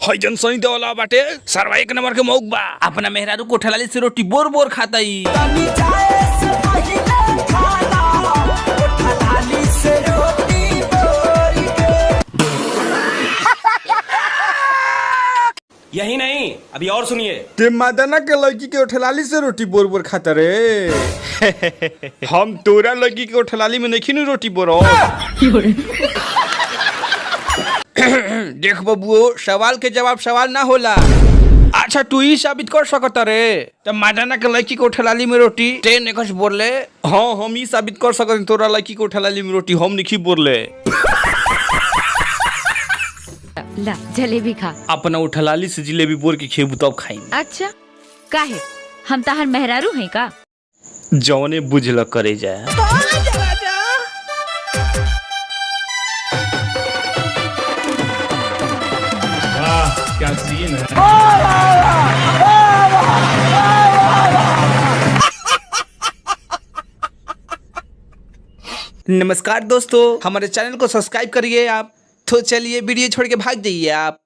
हई जन सनी देवला बाटे सरवा एक नंबर के मौक बा। अपना मेहरारू को ठलाली से रोटी बोर बोर खाता ही। यही नहीं, अभी और सुनिए। ते मादाना के लड़की के उठलाली से रोटी बोर बोर खाता रे। हम तोरा लड़की के उठलाली में नहीं खिनु रोटी बोरो। देख बबुओ, सवाल के जवाब सवाल ना होला। अच्छा तू ही साबित कर सकता रे। तो मादाना के लड़की को उठलाली में रोटी ते नेकस बोले। हाँ हम ही साबित कर सकते तोरा लड़की को उठलाली में रोटी हम नहीं बोले। ला जलेबी खा। अपना उठलाली से जिलेबी बोर के खेबू तब खाई। अच्छा काहे हम ताहर मेहरारू हैं का? जौने बुझल करे जाए। क्या सीन है। नमस्कार दोस्तों, हमारे चैनल को सब्सक्राइब करिए आप। तो चलिए वीडियो छोड़ के भाग जाइए आप।